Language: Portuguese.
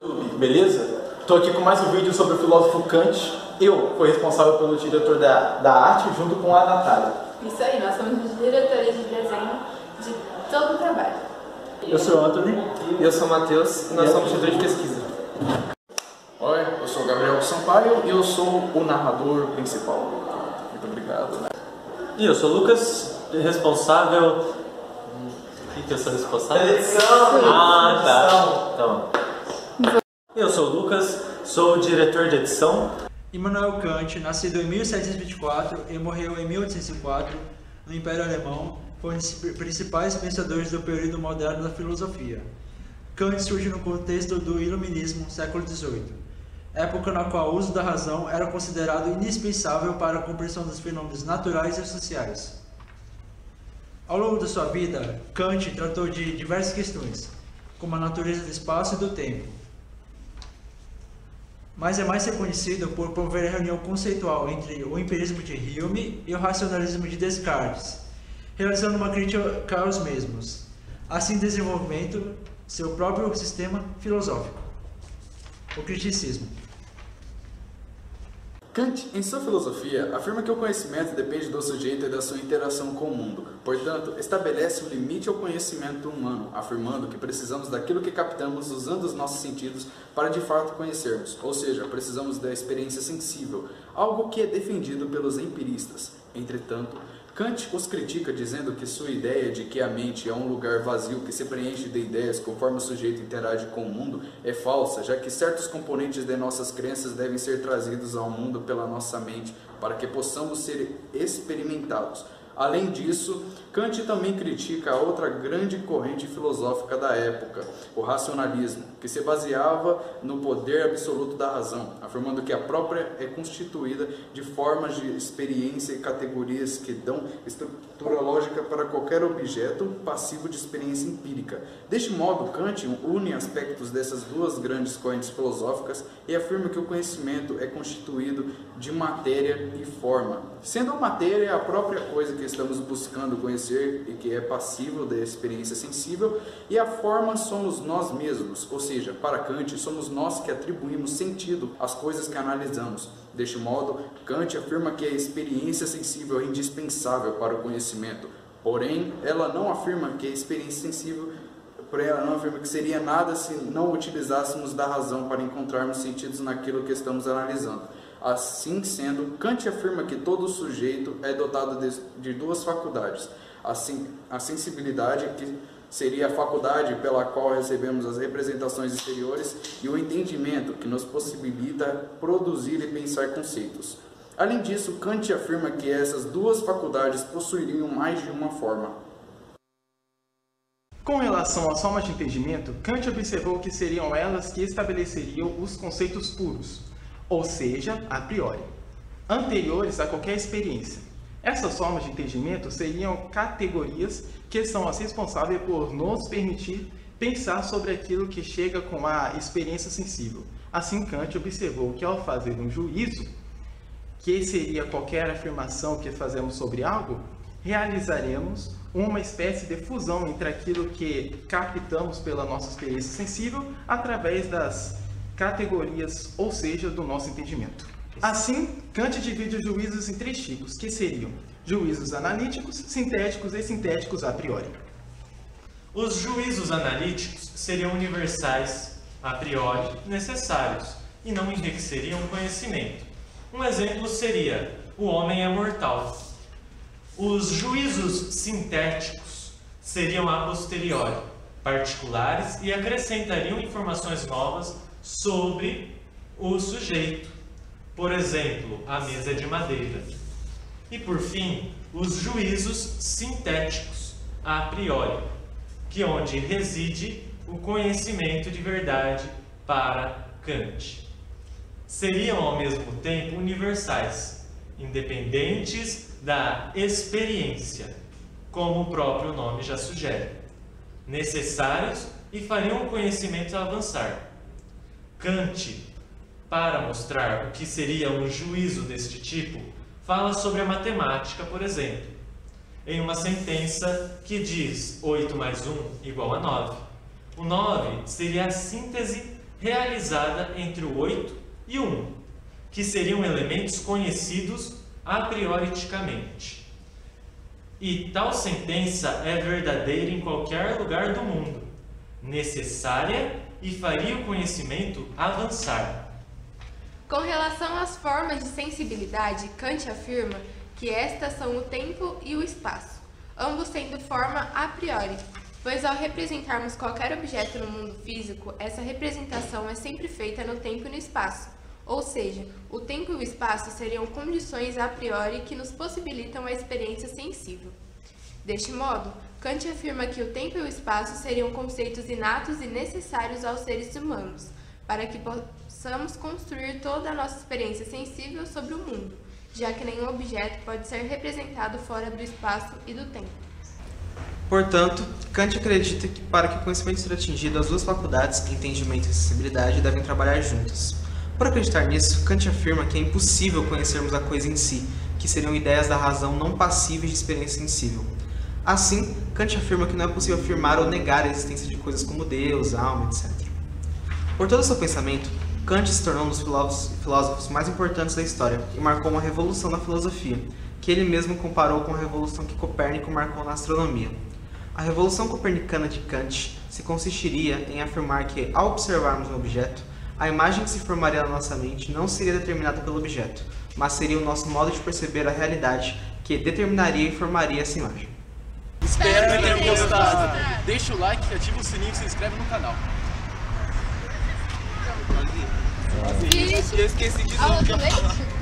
Beleza? Estou aqui com mais um vídeo sobre o filósofo Kant. Eu fui responsável pelo diretor da arte junto com a Natália. Isso aí, nós somos os diretores de desenho de todo o trabalho. Eu sou o Anthony. E eu sou o Matheus e nós somos diretor de pesquisa. Oi, eu sou o Gabriel Sampaio e eu sou o narrador principal. Muito obrigado. E eu sou o Lucas, responsável... O que eu sou responsável? Edição! Ah, tá. Tá bom. Eu sou o Lucas, sou o diretor de edição. Immanuel Kant, nascido em 1724 e morreu em 1804 no Império Alemão, foi um dos principais pensadores do período moderno da filosofia. Kant surge no contexto do Iluminismo, século XVIII, época na qual o uso da razão era considerado indispensável para a compreensão dos fenômenos naturais e sociais. Ao longo da sua vida, Kant tratou de diversas questões, como a natureza do espaço e do tempo, mas é mais reconhecido por promover a reunião conceitual entre o empirismo de Hume e o racionalismo de Descartes, realizando uma crítica aos mesmos, assim desenvolvendo seu próprio sistema filosófico, o criticismo. Kant, em sua filosofia, afirma que o conhecimento depende do sujeito e da sua interação com o mundo. Portanto, estabelece um limite ao conhecimento humano, afirmando que precisamos daquilo que captamos usando os nossos sentidos para de fato conhecermos, ou seja, precisamos da experiência sensível, algo que é defendido pelos empiristas. Entretanto, Kant os critica dizendo que sua ideia de que a mente é um lugar vazio que se preenche de ideias conforme o sujeito interage com o mundo é falsa, já que certos componentes de nossas crenças devem ser trazidos ao mundo pela nossa mente para que possamos ser experimentados. Além disso, Kant também critica a outra grande corrente filosófica da época, o racionalismo, que se baseava no poder absoluto da razão, afirmando que a própria é constituída de formas de experiência e categorias que dão estrutura lógica para qualquer objeto passivo de experiência empírica. Deste modo, Kant une aspectos dessas duas grandes correntes filosóficas e afirma que o conhecimento é constituído de matéria e forma, sendo a matéria a própria coisa que estamos buscando conhecer e que é passível da experiência sensível, e a forma somos nós mesmos, ou seja, para Kant, somos nós que atribuímos sentido às coisas que analisamos. Deste modo, Kant afirma que a experiência sensível é indispensável para o conhecimento, porém, ela não afirma que a experiência sensível não afirma que seria nada se não utilizássemos da razão para encontrarmos sentidos naquilo que estamos analisando. Assim sendo, Kant afirma que todo sujeito é dotado de duas faculdades, a sensibilidade, que seria a faculdade pela qual recebemos as representações exteriores, e o entendimento, que nos possibilita produzir e pensar conceitos. Além disso, Kant afirma que essas duas faculdades possuiriam mais de uma forma. Com relação às formas de entendimento, Kant observou que seriam elas que estabeleceriam os conceitos puros, ou seja, a priori, anteriores a qualquer experiência. Essas formas de entendimento seriam categorias que são as responsáveis por nos permitir pensar sobre aquilo que chega com a experiência sensível. Assim, Kant observou que ao fazer um juízo, que seria qualquer afirmação que fazemos sobre algo, realizaremos uma espécie de fusão entre aquilo que captamos pela nossa experiência sensível através das categorias, ou seja, do nosso entendimento. Assim, Kant divide os juízos em três tipos, que seriam juízos analíticos, sintéticos e sintéticos a priori. Os juízos analíticos seriam universais, a priori, necessários, e não enriqueceriam o conhecimento. Um exemplo seria: o homem é mortal. Os juízos sintéticos seriam a posteriori, particulares, e acrescentariam informações novas sobre o sujeito. Por exemplo, a mesa é de madeira. E por fim, os juízos sintéticos, a priori, que é onde reside o conhecimento de verdade para Kant. Seriam ao mesmo tempo universais, independentes da experiência, como o próprio nome já sugere, necessários e fariam o conhecimento avançar. Kant, para mostrar o que seria um juízo deste tipo, fala sobre a matemática, por exemplo, em uma sentença que diz 8 mais 1 igual a 9. O 9 seria a síntese realizada entre o 8 e o 1, que seriam elementos conhecidos a prioristicamente. E tal sentença é verdadeira em qualquer lugar do mundo, necessária e faria o conhecimento avançar. Com relação às formas de sensibilidade, Kant afirma que estas são o tempo e o espaço, ambos sendo forma a priori, pois ao representarmos qualquer objeto no mundo físico, essa representação é sempre feita no tempo e no espaço, ou seja, o tempo e o espaço seriam condições a priori que nos possibilitam a experiência sensível. Deste modo, Kant afirma que o tempo e o espaço seriam conceitos inatos e necessários aos seres humanos, para que possamos construir toda a nossa experiência sensível sobre o mundo, já que nenhum objeto pode ser representado fora do espaço e do tempo. Portanto, Kant acredita que para que o conhecimento seja atingido, as duas faculdades, entendimento e sensibilidade, devem trabalhar juntas. Por acreditar nisso, Kant afirma que é impossível conhecermos a coisa em si, que seriam ideias da razão não passíveis de experiência sensível. Assim, Kant afirma que não é possível afirmar ou negar a existência de coisas como Deus, alma, etc. Por todo o seu pensamento, Kant se tornou um dos filósofos mais importantes da história e marcou uma revolução na filosofia, que ele mesmo comparou com a revolução que Copérnico marcou na astronomia. A revolução copernicana de Kant se consistiria em afirmar que, ao observarmos um objeto, a imagem que se formaria na nossa mente não seria determinada pelo objeto, mas seria o nosso modo de perceber a realidade que determinaria e formaria essa imagem. Espero que tenham gostado. Deixa o like, ativa o sininho e se inscreve no canal. Eu esqueci de dizer.